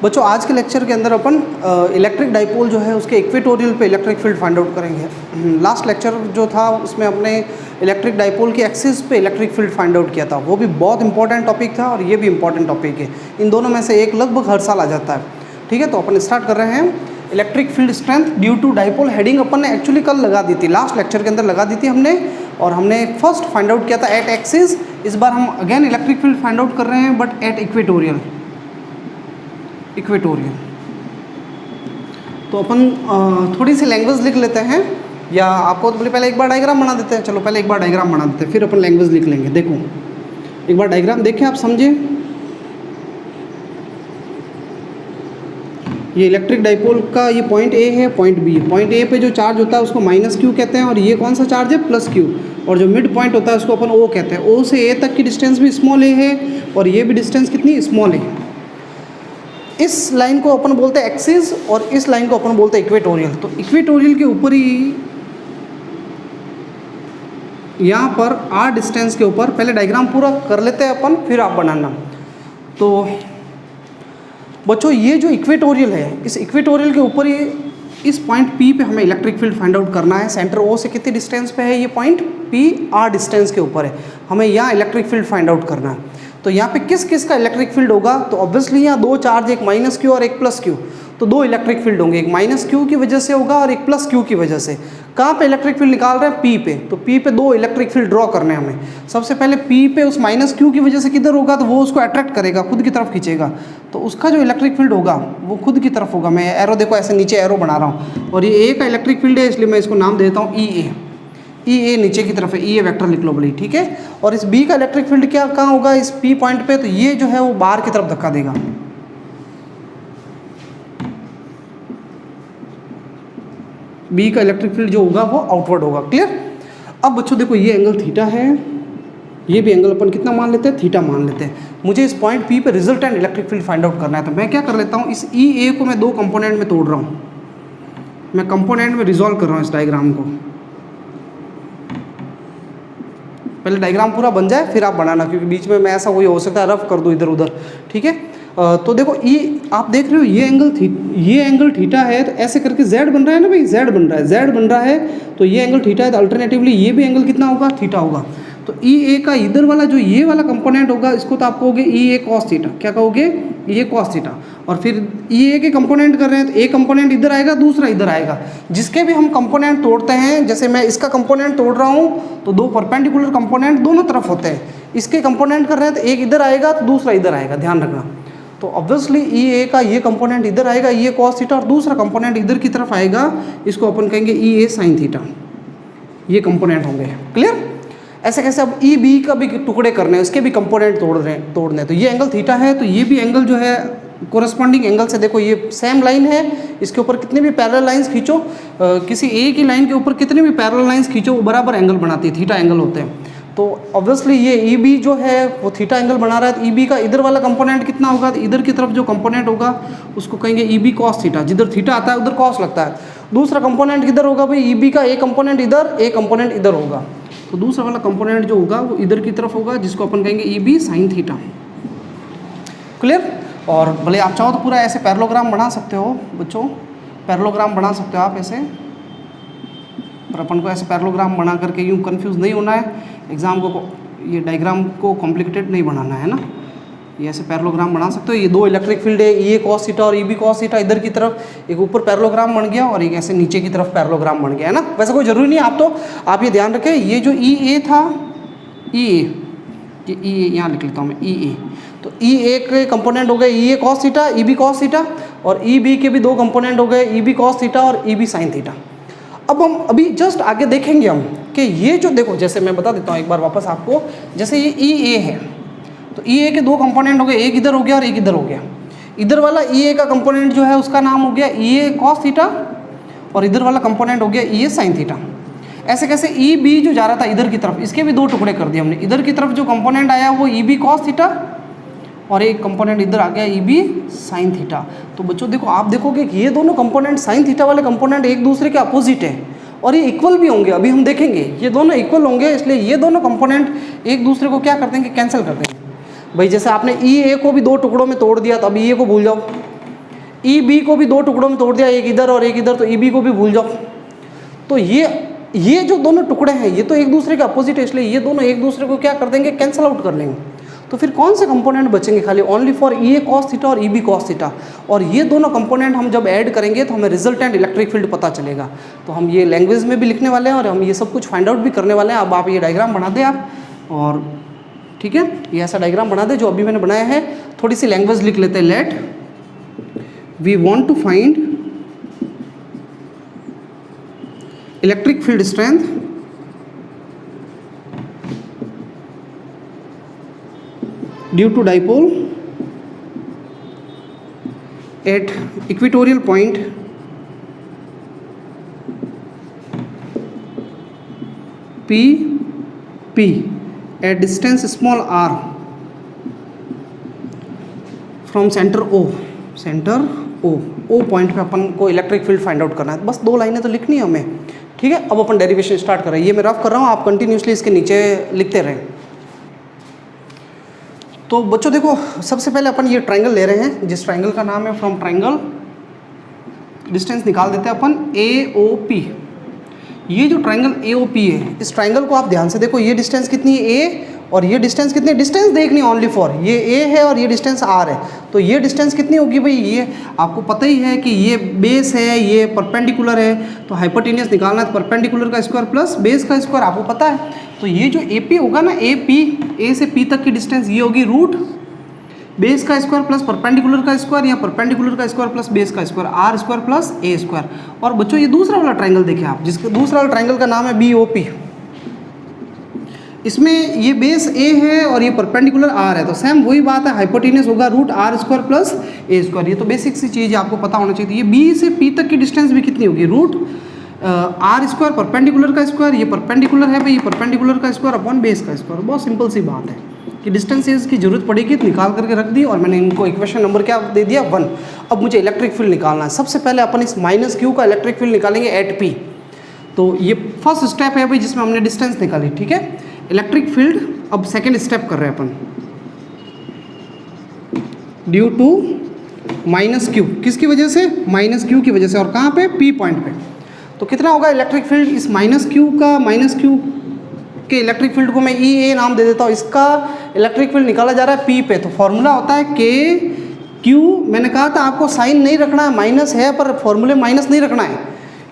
बच्चों आज के लेक्चर के अंदर अपन इलेक्ट्रिक डाइपोल जो है उसके इक्वेटोरियल पे इलेक्ट्रिक फील्ड फाइंड आउट करेंगे। लास्ट लेक्चर जो था उसमें अपने इलेक्ट्रिक डाइपोल की एक्सिस पे इलेक्ट्रिक फील्ड फाइंड आउट किया था, वो भी बहुत इंपॉर्टेंट टॉपिक था और ये भी इंपॉर्टेंट टॉपिक है। इन दोनों में से एक लगभग हर साल आ जाता है। ठीक है, तो अपन स्टार्ट कर रहे हैं। Electric field strength due to dipole heading अपन ने एक्चुअली कल लगा दी थी, लास्ट लेक्चर के अंदर लगा दी थी हमने, और हमने फर्स्ट फाइंड आउट किया था एट एक्सिस। इस बार हम again electric field find out कर रहे हैं बट एट इक्वेटोरियल। तो अपन थोड़ी सी लैंग्वेज लिख लेते हैं, या आपको तो बोले पहले एक बार डायग्राम बना देते हैं। चलो पहले एक बार डायग्राम बना देते हैं, फिर अपन लैंग्वेज लिख लेंगे। देखो एक बार डायग्राम देखें, आप समझे। ये इलेक्ट्रिक डाइपोल का ये पॉइंट ए है, पॉइंट बी है। पॉइंट ए पे जो चार्ज होता है उसको माइनस क्यू कहते हैं, और ये कौन सा चार्ज है, प्लस क्यू। और जो मिड पॉइंट होता है उसको अपन ओ कहते हैं। ओ से ए तक की डिस्टेंस भी स्मॉल ए है, और ये भी डिस्टेंस कितनी, स्मॉल है। इस लाइन को अपन बोलते हैं एक्सिस, और इस लाइन को अपन बोलते हैं इक्वेटोरियल। तो इक्वेटोरियल के ऊपर ही यहाँ पर आर डिस्टेंस के ऊपर, पहले डायग्राम पूरा कर लेते हैं अपन, फिर आप बनाना। तो बच्चों ये जो इक्वेटोरियल है, इस इक्वेटोरियल के ऊपर ही इस पॉइंट P पे हमें इलेक्ट्रिक फील्ड फाइंड आउट करना है। सेंटर O से कितनी डिस्टेंस पे है, ये पॉइंट P R डिस्टेंस के ऊपर है। हमें यहाँ इलेक्ट्रिक फील्ड फाइंड आउट करना है। तो यहाँ पे किस किस का इलेक्ट्रिक फील्ड होगा, तो ऑब्वियसली यहाँ दो चार्ज, एक माइनस क्यू और एक प्लस क्यू। तो दो इलेक्ट्रिक फील्ड होंगे, एक माइनस क्यू की वजह से होगा और एक प्लस क्यू की वजह से। कहाँ पे इलेक्ट्रिक फील्ड निकाल रहे हैं, P पे। तो P पे दो इलेक्ट्रिक फील्ड ड्रॉ करने हैं हमें। सबसे पहले P पे उस माइनस क्यू की वजह से किधर होगा, तो वो उसको अट्रैक्ट करेगा, खुद की तरफ खींचेगा। तो उसका जो इलेक्ट्रिक फील्ड होगा वो खुद की तरफ होगा। मैं एरो देखो ऐसे नीचे एरो बना रहा हूँ, और ये A का इलेक्ट्रिक फील्ड है, इसलिए मैं इसको नाम देता हूँ EA। EA नीचे की तरफ है, EA वेक्टर लिख लो भले, ठीक है। और इस B का इलेक्ट्रिक फील्ड क्या कहाँ होगा, इस P पॉइंट पे। तो ये जो है वो बाहर की तरफ धक्का देगा। B का इलेक्ट्रिक फील्ड जो होगा वो आउटवर्ड होगा। क्लियर। अब बच्चों देखो ये एंगल थीटा है, ये भी एंगल अपन कितना मान लेते हैं, थीटा मान लेते हैं। मुझे इस पॉइंट P पे resultant electric field find out करना है। तो मैं क्या कर लेता हूँ, इस EA को मैं दो कंपोनेंट में तोड़ रहा हूँ। मैं कंपोनेंट में रिजॉल्व कर रहा हूँ इस डायग्राम को। पहले डायग्राम पूरा बन जाए फिर आप बनाना, क्योंकि बीच में मैं ऐसा कोई हो सकता है रफ कर दूँ इधर उधर, ठीक है। तो देखो आप देख रहे हो ये एंगल थीटा है, तो ऐसे करके Z बन रहा है ना भाई, Z बन रहा है। तो ये एंगल थीटा है, तो अल्टरनेटिवली ये भी एंगल कितना होगा, थीटा होगा। तो EA का इधर वाला जो ये वाला कंपोनेंट होगा, इसको तो आप कहोगे EA cos थीटा। क्या कहोगे, EA cos थीटा। और फिर EA के कंपोनेंट कर रहे हैं, तो एक कंपोनेंट इधर आएगा, दूसरा इधर आएगा। जिसके भी हम कंपोनेंट तोड़ते हैं, जैसे मैं इसका कंपोनेंट तोड़ रहा हूँ, तो दो परपेंडिकुलर कंपोनेंट दोनों तरफ होते हैं। इसके कंपोनेंट कर रहे हैं, तो एक इधर आएगा तो दूसरा इधर आएगा, ध्यान रखना। तो ऑब्वियसली EA का ये कंपोनेंट इधर आएगा, EA cos थीटा, और दूसरा कंपोनेंट इधर की तरफ आएगा, इसको अपन कहेंगे EA sin थीटा। ये कंपोनेंट होंगे। क्लियर। ऐसे कैसे अब EB का भी टुकड़े करने हैं, उसके भी कंपोनेंट तोड़ने। तो ये एंगल थीटा है, तो ये भी एंगल जो है कोरस्पॉन्डिंग एंगल से, देखो ये सेम लाइन है, इसके ऊपर कितने भी पैरेलल लाइंस खींचो, किसी एक ही लाइन के ऊपर कितने भी पैरेलल लाइंस खींचो, वो बराबर एंगल बनाती है, थीटा एंगल होते हैं। तो ऑब्वियसली ये EB जो है वो थीटा एंगल बना रहा है। तो EB का इधर वाला कंपोनेंट कितना होगा, तो इधर की तरफ जो कंपोनेंट होगा उसको कहेंगे EB cos थीटा। जिधर थीटा आता है उधर cos लगता है। दूसरा कंपोनेंट किधर होगा भाई, EB का एक कंपोनेंट इधर, एक कंपोनेंट इधर होगा। तो दूसरा वाला कंपोनेंट जो होगा वो इधर की तरफ होगा, जिसको अपन कहेंगे EB sin थीटा। क्लियर। और भले आप चाहो तो पूरा ऐसे पैरेललोग्राम बना सकते हो बच्चों, पैरेललोग्राम बना सकते हो आप ऐसे, पर अपन को ऐसे पैरेललोग्राम बना करके यूँ कंफ्यूज नहीं होना है। एग्जाम को ये डायग्राम को कॉम्प्लिकेटेड नहीं बनाना है ना। ये ऐसे पैरेललोग्राम बना सकते हो। ये दो इलेक्ट्रिक फील्ड है, EA cos थीटा और EB cos थीटा, इधर की तरफ एक ऊपर पैरेललोग्राम बन गया और एक ऐसे नीचे की तरफ पैरेललोग्राम बन गया है ना। वैसे कोई ज़रूरी नहीं, आप ये ध्यान रखें, ये जो EA था, ये EA यहाँ लिख लेता हूँ मैं, EA। तो EA के कंपोनेंट हो गए EA cos theta, EB cos theta, और EB के भी दो कंपोनेंट हो गए EB cos थीटा और EB sin थीटा। अब हम अभी जस्ट आगे देखेंगे हम कि ये जो देखो, जैसे मैं बता देता हूँ एक बार वापस आपको, जैसे ये EA है, तो EA के दो कंपोनेंट हो गए, एक इधर हो गया और एक इधर हो गया। इधर वाला EA का कंपोनेंट जो है उसका नाम हो गया EA cos थीटा, और इधर वाला कंपोनेंट हो गया EA sin थीटा। ऐसे कैसे EB जो जा रहा था इधर की तरफ, इसके भी दो टुकड़े कर दिए हमने। इधर की तरफ जो कंपोनेंट आया वो EB cos थीटा, और एक कंपोनेंट इधर आ गया EB sin थीटा। तो बच्चों देखो, आप देखोगे कि ये दोनों कंपोनेंट sin थीटा वाले कंपोनेंट एक दूसरे के अपोजिट है, और ये इक्वल भी होंगे। अभी हम देखेंगे ये दोनों इक्वल होंगे, इसलिए ये दोनों कंपोनेंट एक दूसरे को क्या कर देंगे, कैंसिल कर देंगे। भाई जैसे आपने EA को भी दो टुकड़ों में तोड़ दिया, तो अब EA को भूल जाओ, ई बी को भी दो टुकड़ों में तोड़ दिया, एक इधर और एक इधर, तो ई बी को भी भूल जाओ। तो ये जो दोनों टुकड़े हैं ये तो एक दूसरे के अपोजिट है, इसलिए ये दोनों एक दूसरे को क्या कर देंगे, कैंसिल आउट कर लेंगे। तो फिर कौन से कंपोनेंट बचेंगे खाली, only for E A cos theta और ई बी कॉस थीटा। और ये दोनों कंपोनेंट हम जब ऐड करेंगे तो हमें रिजल्टेंट इलेक्ट्रिक फील्ड पता चलेगा। तो हम ये लैंग्वेज में भी लिखने वाले हैं और हम ये सब कुछ फाइंड आउट भी करने वाले हैं। अब आप ये डायग्राम बना दें आप, और ठीक है, ये ऐसा डायग्राम बना दे जो अभी मैंने बनाया है। थोड़ी सी लैंग्वेज लिख लेते हैं, let we want to find electric field strength due to dipole at equatorial point P at distance small r from center O point पे अपन को इलेक्ट्रिक फील्ड फाइंड आउट करना है। बस 2 लाइनें तो लिखनी है हमें, ठीक है। अब अपन डेरिवेशन स्टार्ट कर रहे हैं। ये मैं रफ कर रहा हूँ, आप कंटिन्यूसली इसके नीचे लिखते रहें। तो बच्चों देखो, सबसे पहले अपन ये ट्रायंगल ले रहे हैं, जिस ट्रायंगल का नाम है फ्रॉम ट्रायंगल, डिस्टेंस निकाल देते हैं अपन AOP। ये जो ट्रायंगल AOP है, इस ट्रायंगल को आप ध्यान से देखो, ये डिस्टेंस कितनी है A और ये डिस्टेंस कितनी है, डिस्टेंस देखनी ओनली फॉर, ये A है और ये डिस्टेंस R है। तो ये डिस्टेंस कितनी होगी भाई, ये आपको पता ही है कि ये बेस है, ये परपेंडिकुलर है, तो हाइपोटेनियस निकालना है, परपेंडिकुलर का स्क्वायर प्लस बेस का स्क्वायर आपको पता है। तो ये जो AP होगा ना, A से P तक की डिस्टेंस ये होगी रूट बेस का स्क्वायर प्लस परपेंडिकुलर का स्क्वायर, या परपेंडिकुलर का स्क्वायर प्लस बेस का square, R square plus A square. और बच्चों ये दूसरा वाला ट्रायंगल देखिए आप, जिसका दूसरा वाला ट्रायंगल का नाम है BOP। इसमें ये बेस A है और ये परपेंडिकुलर R है, तो सेम वही बात है, हाइपोटेनियस होगा root R square plus A square. ये तो बेसिक सी चीज़ है, आपको पता होना चाहिए। ये B से P तक की डिस्टेंस भी कितनी होगी, रूट आर स्क्वायर परपेंडिकुलर का स्क्वायर, ये परपेंडिकुलर है भाई, ये परपेंडिकुलर का स्क्वायर अपॉन बेस का स्क्वायर। बहुत सिंपल सी बात है कि डिस्टेंसेस की जरूरत पड़ेगी तो निकाल करके रख दी, और मैंने इनको इक्वेशन नंबर क्या दे दिया, 1। अब मुझे इलेक्ट्रिक फील्ड निकालना है। सबसे पहले अपन इस -q का इलेक्ट्रिक फील्ड निकालेंगे एट P। तो ये फर्स्ट स्टेप है भाई, जिसमें हमने डिस्टेंस निकाली, ठीक है। इलेक्ट्रिक फील्ड अब सेकेंड स्टेप कर रहे हैं अपन, ड्यू टू -q, किसकी वजह से, -q की वजह से, और कहाँ पे, P पॉइंट पे। तो कितना होगा इलेक्ट्रिक फील्ड, इस -q का, -q के इलेक्ट्रिक फील्ड को मैं EA नाम दे देता हूँ। इसका इलेक्ट्रिक फील्ड निकाला जा रहा है P पे, तो फॉर्मूला होता है KQ। मैंने कहा था आपको साइन नहीं रखना है, माइनस है पर फॉर्मूले माइनस नहीं रखना है।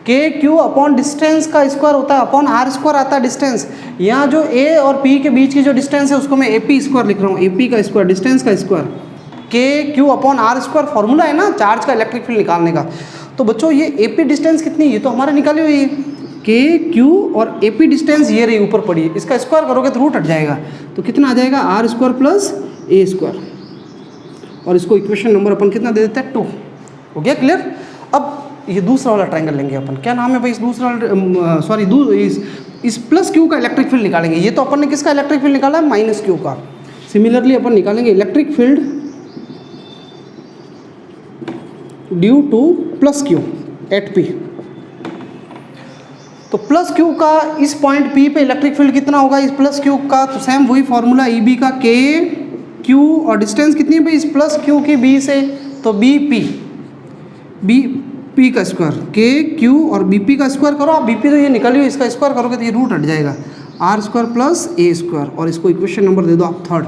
KQ अपॉन डिस्टेंस का स्क्वायर होता है, अपॉन R स्क्वायर आता है डिस्टेंस। यहाँ जो A और P के बीच की जो डिस्टेंस है उसको मैं AP स्क्वायर लिख रहा हूँ, AP का स्क्वायर, डिस्टेंस का square, KQ upon R square formula है ना चार्ज का इलेक्ट्रिक फील्ड निकालने का। तो बच्चों ये AP डिस्टेंस कितनी, ये तो हमारे निकाली हुई है, KQ और AP डिस्टेंस ये रही ऊपर पड़ी है, इसका स्क्वायर करोगे तो रूट हट जाएगा, तो कितना आ जाएगा, R square plus A square. और इसको इक्वेशन नंबर अपन कितना दे देते हैं, 2। हो गया क्लियर। अब ये दूसरा वाला ट्रायंगल लेंगे अपन, क्या नाम है भाई इस दूसरा, इस +q का इलेक्ट्रिक फील्ड निकालेंगे। ये तो अपन ने किसका इलेक्ट्रिक फील्ड निकाला है, -q का। सिमिलरली अपन निकालेंगे electric field due to +q at P। तो +q का इस पॉइंट P पे इलेक्ट्रिक फील्ड कितना होगा, इस +q का, तो सेम वही फॉर्मूला EB का, KQ और डिस्टेंस कितनी है भाई इस +q की B से, तो BP का स्क्वायर, KQ और BP का स्क्वायर करो आप, BP तो ये निकली हुई, इसका स्क्वायर करोगे तो ये रूट हट जाएगा, R square plus A square. और इसको इक्वेशन नंबर दे दो आप 3rd।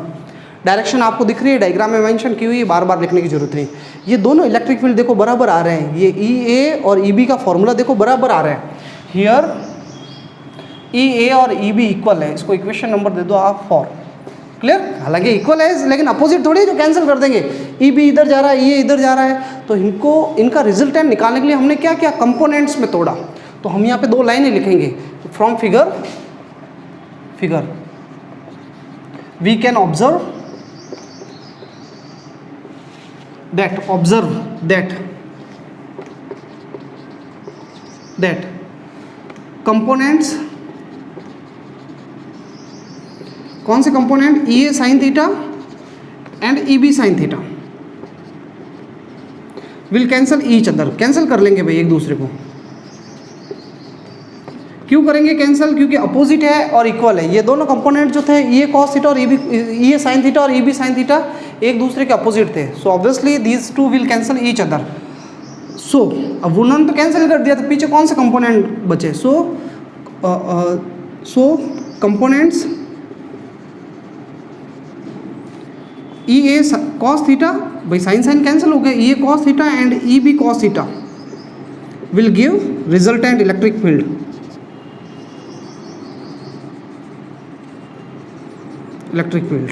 डायरेक्शन आपको दिख रही है, डायग्राम में मेंशन की हुई है, बार बार लिखने की जरूरत नहीं। ये दोनों इलेक्ट्रिक फील्ड देखो बराबर आ रहे हैं, ये EA और EB का फॉर्मूला देखो बराबर आ रहा है। हियर EA और EB इक्वल है, इसको इक्वेशन नंबर दे दो आप 4। क्लियर। हालांकि इक्वल है लेकिन अपोजिट थोड़ी जो कैंसिल कर देंगे, EB इधर जा रहा है, EA इधर जा रहा है, तो इनका रिजल्टेंट निकालने के लिए हमने क्या किया, कंपोनेंट्स में तोड़ा। तो हम यहाँ पे 2 लाइनें लिखेंगे, from figure we can observe that components, कौन से component, EA sine theta and EB sine theta will cancel each other, cancel कर लेंगे भाई एक दूसरे को। क्यों करेंगे कैंसिल, क्योंकि अपोजिट है और इक्वल है। ये दोनों कंपोनेंट जो थे EA कॉस थीटा और EA साइन थीटा और EB साइन थीटा एक दूसरे के अपोजिट थे, so obviously these two will cancel each other. So अब उन्होंने तो कैंसिल कर दिया, तो पीछे कौन से कंपोनेंट बचे? So components E A cos theta, भाई साइन साइन कैंसिल हो गए, E A cos theta and E B cos theta will give resultant electric field. Electric field,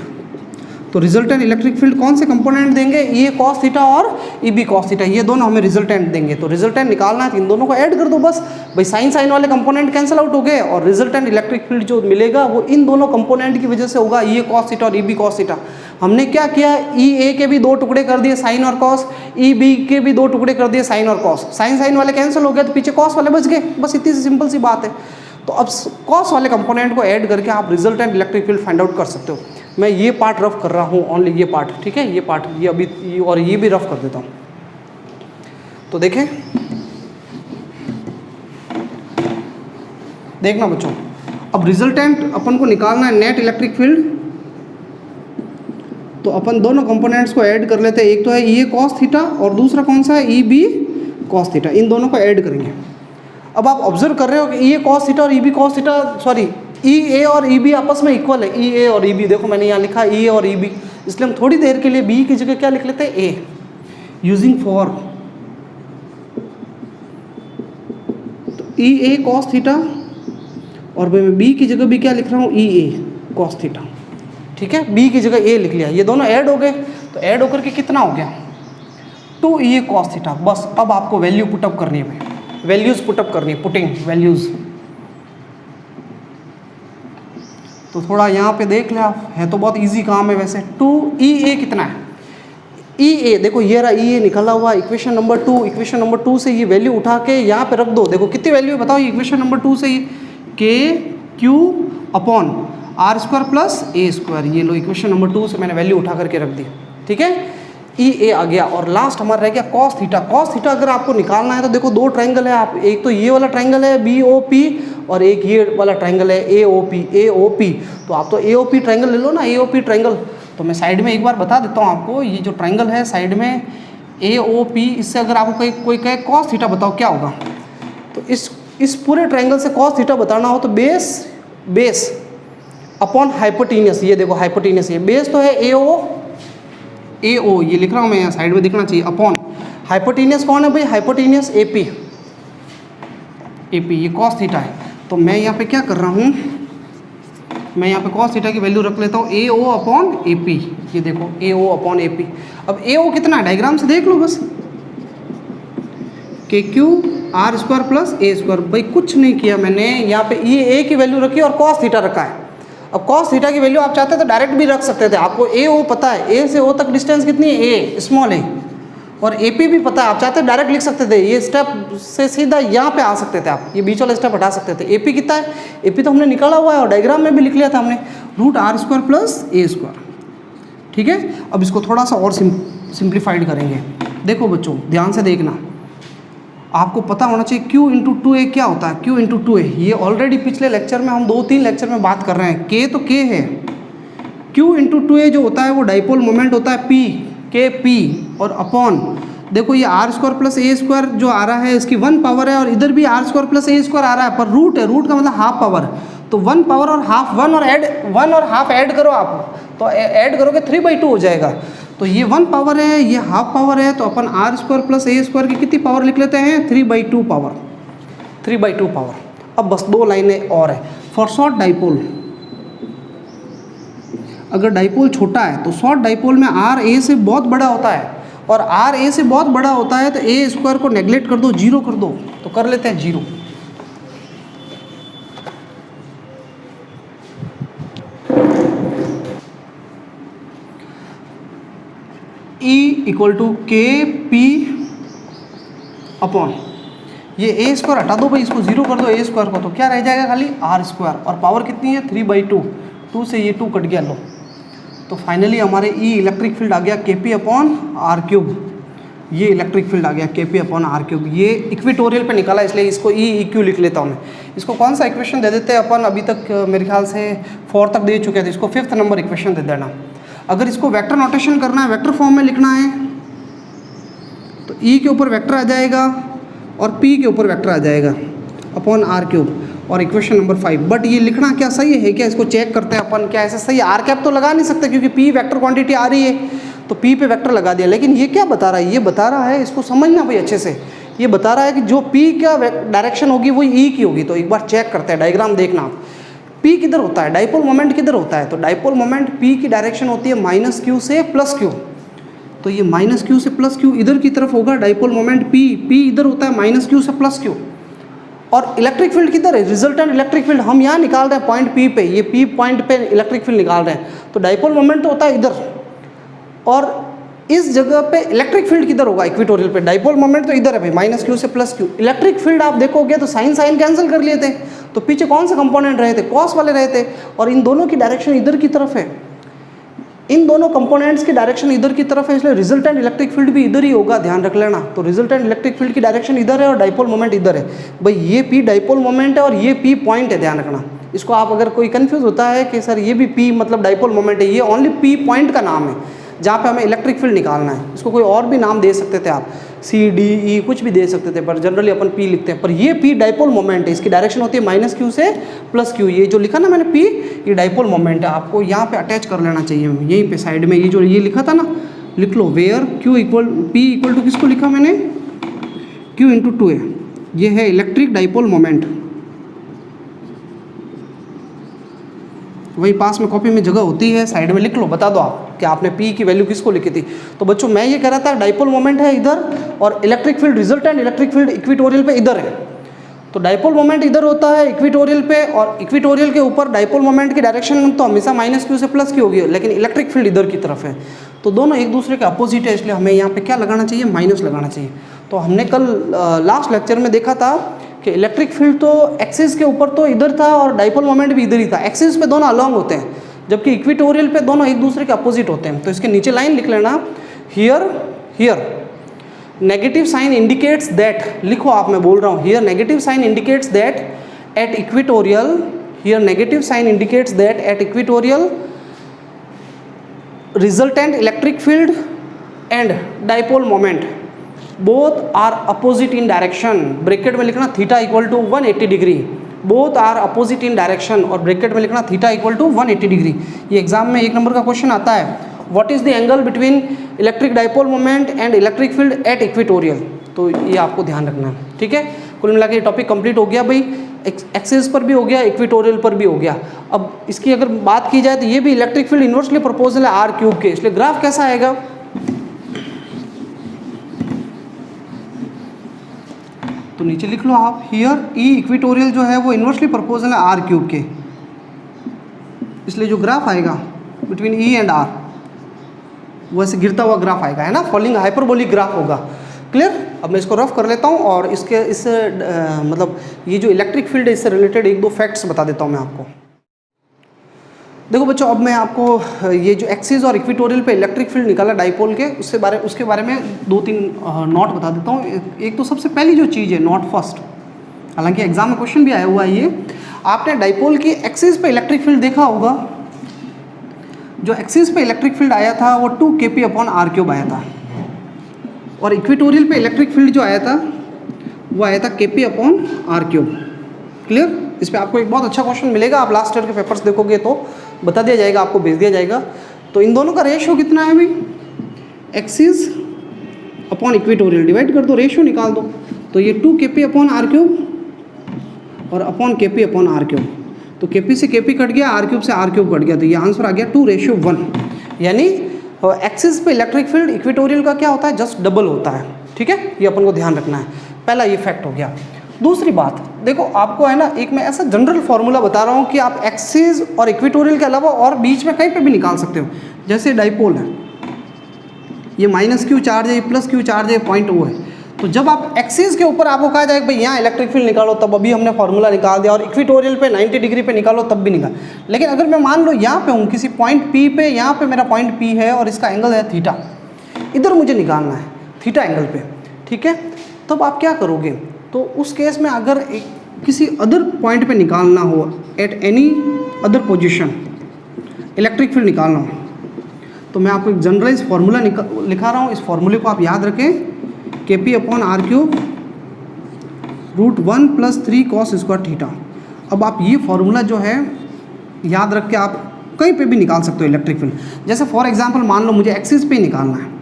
तो रिजल्टेंट इलेक्ट्रिक फील्ड कौन से कंपोनेंट देंगे? ई ए कॉस थीटा और E B cos theta, ये दोनों हमें रिजल्टेंट देंगे। तो रिजल्टेंट निकालना है तो इन दोनों को ऐड कर दो बस, भाई साइन साइन वाले कंपोनेंट कैंसिल आउट हो गए और रिजल्टेंट इलेक्ट्रिक फील्ड जो मिलेगा वो इन दोनों कंपोनेंट की वजह से होगा, ई ए कॉस थीटा और ई बी कॉस थीटा। हमने क्या किया, ई ए के भी 2 टुकड़े कर दिए साइन और कॉस, ई बी के भी 2 टुकड़े कर दिए साइन और कॉस, साइन साइन वाले कैंसिल हो गए तो पीछे कॉस वाले बच गए, बस इतनी सी सिंपल सी बात है। तो अब कॉस वाले कंपोनेंट को ऐड करके आप resultant electric field find out कर सकते हो। मैं ये पार्ट रफ कर रहा हूँ, ओनली ये पार्ट, ठीक है, ये पार्ट ये अभी और ये भी रफ कर देता हूँ। तो देखें, देखना बच्चों, अब रिजल्टेंट अपन को निकालना है नेट इलेक्ट्रिक फील्ड, तो अपन दोनों कंपोनेंट्स को ऐड कर लेते हैं। एक तो है ई ए कॉस थीटा और दूसरा कौन सा है, ई बी कॉस थीटा, इन दोनों को ऐड करेंगे। अब आप ऑब्जर्व कर रहे हो कि ई ए कॉस थीटा और E B cos theta, sorry E A और ई बी आपस में इक्वल है, ई ए और ई बी, देखो मैंने यहाँ लिखा ई ए और ई बी, इसलिए हम थोड़ी देर के लिए बी की जगह क्या लिख लेते हैं, ए, यूजिंग फॉर। तो ई ए कॉस थीटा और मैं बी की जगह भी क्या लिख रहा हूँ, ई ए कॉस थीटा, ठीक है, बी की जगह ए लिख लिया, ये दोनों ऐड हो गए, तो ऐड होकर के कितना हो गया, 2 ई ए कॉस थीटा। बस अब आपको वैल्यू पुटअप करनी है, वैल्यूज पुटअप करनी है, पुटिंग वैल्यूज। तो थोड़ा यहाँ पे देख ले आप, है तो बहुत इजी काम है वैसे। 2 ई ए कितना है, ई ए देखो ये रहा, ई ए निकला हुआ इक्वेशन नंबर 2, इक्वेशन नंबर 2 से ये वैल्यू उठा के यहाँ पे रख दो। देखो कितनी वैल्यू है बताओ, ये इक्वेशन नंबर 2 से K Q upon R square plus A square, ये लो इक्वेशन नंबर 2 से मैंने वैल्यू उठा करके रख दी, ठीक है, ई ए आ गया। और लास्ट हमारा रह गया कॉस थीटा। कॉस थीटा अगर आपको निकालना है तो देखो 2 ट्रायंगल है, आप एक तो ये वाला ट्रायंगल है बी ओ पी और एक ये वाला ट्रायंगल है ए ओ पी, ए ओ पी, तो आप तो ए ओ पी ट्रायंगल ले लो ना, ए ओ पी ट्रायंगल। तो मैं साइड में एक बार बता देता हूँ आपको, ये जो ट्रायंगल है साइड में ए ओ पी, इससे अगर आपको कोई कहे कॉस थीटा बताओ क्या होगा, तो इस पूरे ट्रायंगल से कॉस थीटा बताना हो तो बेस अपॉन हाइपोटेनियस, ये देखो हाइपोटेनियस, ये बेस तो है ए ओ, ये लिख रहा हूँ मैं यहाँ साइड में दिखना चाहिए, अपॉन हाइपोटेनियस कौन है भाई, हाइपोटेनियस ए पी, ये कॉस थीटा है। तो मैं यहाँ पे क्या कर रहा हूँ, मैं यहाँ पे कॉस थीटा की वैल्यू रख लेता हूँ ए ओ अपॉन ए पी, ये देखो ए ओ अपॉन ए पी। अब ए ओ कितना है डायग्राम से देख लो बस, के Q R square plus A square, भाई कुछ नहीं किया मैंने, यहाँ पे ये ए की वैल्यू रखी और कॉस थीटा रखा है। अब कॉस थीटा की वैल्यू आप चाहते तो डायरेक्ट भी रख सकते थे, आपको ए ओ पता है, ए से ओ तक डिस्टेंस कितनी है, ए स्मॉल ए, और ए पी भी पता है, आप चाहते डायरेक्ट लिख सकते थे, ये स्टेप से सीधा यहाँ पे आ सकते थे आप, ये बीच वाला स्टेप हटा सकते थे। ए पी कितना है, ए पी तो हमने निकाला हुआ है और डायग्राम में भी लिख लिया था हमने, root R square plus A square, ठीक है। अब इसको थोड़ा सा और सिंप्लीफाइड करेंगे। देखो बच्चों ध्यान से देखना, आपको पता होना चाहिए Q इंटू 2A क्या होता है, Q इंटू 2A, ये ऑलरेडी पिछले लेक्चर में हम 2-3 लेक्चर में बात कर रहे हैं। K तो K है, Q इंटू 2A जो होता है वो डाइपोल मोमेंट होता है P, Kp, और अपॉन देखो ये R square plus A square जो आ रहा है इसकी 1 पावर है, और इधर भी R square plus A square आ रहा है, पर रूट है, रूट का मतलब हाफ पावर, तो 1 पावर और हाफ, 1 और हाफ ऐड करो आप, तो ऐड करोगे 3/2 हो जाएगा। तो ये 1 पावर है, ये हाफ पावर है, तो अपन R square plus A square की कितनी पावर लिख लेते हैं, 3/2 पावर, 3/2 पावर। अब बस 2 लाइनें और है। फॉर शॉर्ट डाइपोल, अगर डाइपोल छोटा है तो शॉर्ट डाइपोल में आर ए से बहुत बड़ा होता है, और आर ए से बहुत बड़ा होता है तो ए स्क्वायर को नेग्लेक्ट कर दो, 0 कर दो, तो कर लेते हैं 0। E इक्वल टू के पी अपॉन, ये ए स्क्वायर हटा दो भाई, इसको 0 कर दो ए स्क्वायर को, तो क्या रह जाएगा खाली आर स्क्वायर, और पावर कितनी है 3/2, 2 से ये 2 कट गया, लो। तो फाइनली हमारे ई इलेक्ट्रिक फील्ड आ गया के पी अपॉन आर क्यूब, ये इलेक्ट्रिक फील्ड आ गया के पी अपॉन आर क्यूब। ये इक्वेटोरियल पे निकाला इसलिए इसको ई क्यू लिख लेता हूँ मैं। इसको कौन सा इक्वेशन दे देते हैं अपन, अभी तक मेरे ख्याल से 4 तक दे चुके थे, इसको 5th नंबर इक्वेशन दे देना। अगर इसको वेक्टर नोटेशन करना है, वेक्टर फॉर्म में लिखना है, तो ई के ऊपर वेक्टर आ जाएगा और पी के ऊपर वेक्टर आ जाएगा अपॉन आर क्यूब, और इक्वेशन नंबर 5। बट ये लिखना क्या सही है क्या, इसको चेक करते हैं अपन, क्या ऐसे सही है? आर कैप तो लगा नहीं सकते क्योंकि पी वेक्टर क्वांटिटी आ रही है, तो पी पे वेक्टर लगा दिया। लेकिन ये क्या बता रहा है, ये बता रहा है, इसको समझना भाई अच्छे से, ये बता रहा है कि जो पी का डायरेक्शन होगी वो ई की होगी। तो एक बार चेक करते हैं, डायग्राम देखना आप, पी किधर होता है, डाइपोल मोमेंट किधर होता है, तो डाइपोल मोमेंट पी की डायरेक्शन होती है माइनस क्यू से प्लस क्यू, तो ये माइनस क्यू से प्लस क्यू इधर की तरफ होगा डाइपोल मोमेंट पी इधर होता है माइनस क्यू से प्लस क्यू। और इलेक्ट्रिक फील्ड किधर है, रिजल्टेंट इलेक्ट्रिक फील्ड हम यहाँ निकाल रहे हैं पॉइंट पी पे, ये पी पॉइंट पे इलेक्ट्रिक फील्ड निकाल रहे हैं, तो डाइपोल मोमेंट तो होता है इधर, और इस जगह पे इलेक्ट्रिक फील्ड किधर होगा, इक्वेटोरियल पे। डाइपोल मोमेंट तो इधर है भाई माइनस क्यू से प्लस क्यू, इलेक्ट्रिक फील्ड आप देखोगे तो साइन साइन कैंसिल कर लिए थे, तो पीछे कौन से कंपोनेंट रहे थे, कॉस वाले रहे थे, और इन दोनों की डायरेक्शन इधर की तरफ है, इन दोनों कंपोनेंट्स की डायरेक्शन इधर की तरफ है, इसलिए रिजल्टेंट इलेक्ट्रिक फील्ड भी इधर ही होगा, ध्यान रख लेना। तो रिजल्टेंट इलेक्ट्रिक फील्ड की डायरेक्शन इधर है और डाइपोल मोमेंट इधर है भाई, ये पी डाइपोल मोमेंट है और ये पी पॉइंट है, ध्यान रखना। इसको आप अगर कोई कंफ्यूज होता है कि सर ये भी पी मतलब डाइपोल मोमेंट है, ये ओनली पी पॉइंट का नाम है जहाँ पे हमें इलेक्ट्रिक फील्ड निकालना है। इसको कोई और भी नाम दे सकते थे आप, सी डी ई कुछ भी दे सकते थे, पर जनरली अपन पी लिखते हैं। पर ये पी डाइपोल मोमेंट है, इसकी डायरेक्शन होती है माइनस क्यू से प्लस क्यू। ये जो लिखा ना मैंने पी, ये डाइपोल मोमेंट है, आपको यहाँ पे अटैच कर लेना चाहिए, यहीं पे साइड में ये जो ये लिखा था ना, लिख लो, where Q equal P equal to किसको लिखा मैंने, क्यू इंटू 2a, ये है इलेक्ट्रिक डाइपोल मोमेंट। वही पास में कॉपी में जगह होती है, साइड में लिख लो, बता दो आप कि आपने पी की वैल्यू किसको लिखी थी। तो बच्चों मैं ये कह रहा था डाइपोल मोमेंट है इधर और electric field resultant electric field equatorial पे इधर है। तो डाइपोल मोमेंट इधर होता है इक्वेटोरियल पे, और इक्वेटोरियल के ऊपर डाइपोल मोमेंट की डायरेक्शन तो हमेशा माइनस क्यू से प्लस क्यू होगी, लेकिन इलेक्ट्रिक फील्ड इधर की तरफ है, तो दोनों एक दूसरे के अपोजिट है, इसलिए हमें यहाँ पे क्या लगाना चाहिए, माइनस लगाना चाहिए। तो हमने कल लास्ट लेक्चर में देखा था कि इलेक्ट्रिक फील्ड तो एक्सिस के ऊपर तो इधर था और डाइपोल मोमेंट भी इधर ही था, एक्सिस पे दोनों अलॉन्ग होते हैं, जबकि इक्वेटोरियल पे दोनों एक दूसरे के अपोजिट होते हैं। तो इसके नीचे लाइन लिख लेना, here negative sign indicates that, लिखो आप, मैं बोल रहा हूँ, here negative sign indicates that at equatorial, here negative sign indicates that at equatorial resultant electric field and dipole moment both are opposite in direction, bracket में लिखना theta equal to 180 degree, both are opposite in direction, और bracket में लिखना theta equal to 180 degree. ये exam में 1 number का question आता है, what is the angle between electric dipole moment and electric field at equatorial, तो ये आपको ध्यान रखना है, ठीक है। कुल मिला के ये टॉपिक कंप्लीट हो गया भाई, एक्सिस पर भी हो गया, इक्वेटोरियल पर भी हो गया। अब इसकी अगर बात की जाए तो ये भी इलेक्ट्रिक फील्ड इन्वर्सली प्रोपोर्शनल है आर क्यूब के, इसलिए ग्राफ कैसा आएगा, तो नीचे लिख लो आप, हियर ई इक्वेटोरियल जो है वो इन्वर्सली प्रोपोर्शनल है आर क्यूब के, इसलिए जो ग्राफ आएगा बिटवीन ई एंड आर वो ऐसे गिरता हुआ ग्राफ आएगा, है ना, फॉलिंग हाइपरबोलिक ग्राफ होगा। क्लियर। अब मैं इसको रफ कर लेता हूँ और इससे मतलब ये जो इलेक्ट्रिक फील्ड है इससे रिलेटेड 1-2 फैक्ट्स बता देता हूँ मैं आपको। देखो बच्चों, अब मैं आपको ये जो एक्सिस और इक्वेटोरियल पे इलेक्ट्रिक फील्ड निकाला डाइपोल के, उसके बारे में 2-3 नोट बता देता हूँ। एक तो सबसे पहली जो चीज़ है, नोट फर्स्ट, हालांकि एग्जाम में क्वेश्चन भी आया हुआ है ये, आपने डाइपोल की एक्सिस पे इलेक्ट्रिक फील्ड देखा होगा। जो एक्सिस पे इलेक्ट्रिक फील्ड आया था वो 2 kp/r³ आया था, और इक्वेटोरियल पे इलेक्ट्रिक फील्ड जो आया था वो आया था kp/r³। क्लियर। इस पर आपको एक बहुत अच्छा क्वेश्चन मिलेगा, आप लास्ट ईयर के पेपर्स देखोगे तो बता दिया जाएगा, आपको भेज दिया जाएगा। तो इन दोनों का रेशियो कितना है भाई, एक्सिस अपॉन इक्वेटोरियल, डिवाइड कर दो, रेशियो निकाल दो, तो ये 2 kp/r³ और अपॉन kp/r³, तो kp से kp कट गया, r³ से r³ कट गया, तो ये आंसर आ गया 2:1, यानी एक्सिस पे इलेक्ट्रिक फील्ड इक्वेटोरियल का क्या होता है, जस्ट डबल होता है। ठीक है, ये अपन को ध्यान रखना है, पहला ये फैक्ट हो गया। दूसरी बात देखो, आपको है ना, एक मैं ऐसा जनरल फॉर्मूला बता रहा हूँ कि आप एक्सिस और इक्वेटोरियल के अलावा और बीच में कहीं पे भी निकाल सकते हो। जैसे डाइपोल है, ये -q चार्ज है, ये +q चार्ज है, पॉइंट O है, तो जब आप एक्सिस के ऊपर आपको कहा जाए भाई यहाँ इलेक्ट्रिक फील्ड निकालो, तब अभी हमने फार्मूला निकाल दिया, और इक्वेटोरियल पे 90 डिग्री पे निकालो तब भी निकाल। लेकिन अगर मैं मान लो यहाँ पे हूँ किसी पॉइंट P पे, यहाँ पे मेरा पॉइंट P है और इसका एंगल है थीटा, इधर मुझे निकालना है थीटा एंगल पे, ठीक है, तब आप क्या करोगे, तो उस केस में अगर किसी अदर पॉइंट पे निकालना हो, at any other position electric field निकालना हो, तो मैं आपको एक जनरलाइज फार्मूला लिखा रहा हूँ, इस फार्मूले को आप याद रखें, K P upon R cube √1 + 3 cos square theta. अब आप ये फॉर्मूला जो है याद रख के आप कहीं पे भी निकाल सकते हो इलेक्ट्रिक फील्ड। जैसे फॉर एग्जांपल मान लो मुझे एक्सिस पे निकालना है,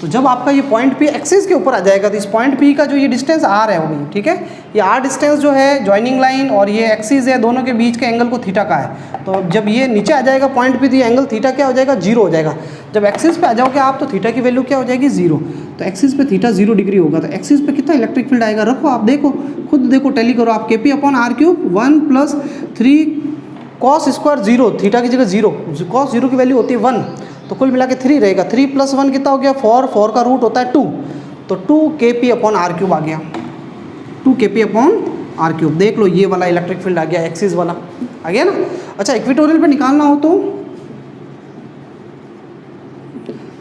तो जब आपका ये पॉइंट पी एक्सिस के ऊपर आ जाएगा तो इस पॉइंट पी का जो ये डिस्टेंस आर है वो भी, ठीक है, ये आर डिस्टेंस जो है जॉइनिंग लाइन और ये एक्सिस है, दोनों के बीच के एंगल को थीटा का है। तो जब ये नीचे आ जाएगा पॉइंट पी तो ये एंगल थीटा क्या हो जाएगा, 0 हो जाएगा। जब एक्सिस पे आ जाओगे आप तो थीटा की वैल्यू क्या हो जाएगी, 0। तो एक्सिस पे थीटा 0 डिग्री होगा तो एक्सिस पे कितना इलेक्ट्रिक फील्ड आएगा, रखो आप देखो, खुद देखो, टैली करो आप। K P upon R cube 1 + 3 cos square 0, theta की जगह 0, cos 0 की वैल्यू होती है 1, तो कुल मिला के 3 रहेगा। 3 + 1 कितना हो गया, 4 का रूट होता है 2, तो 2 के पी अपॉन आर क्यूब आ गया, 2 के पी अपॉन आर क्यूब। देख लो ये वाला इलेक्ट्रिक फील्ड आ गया, एक्सिस वाला आ गया ना। अच्छा इक्वेटोरियल पे निकालना हो तो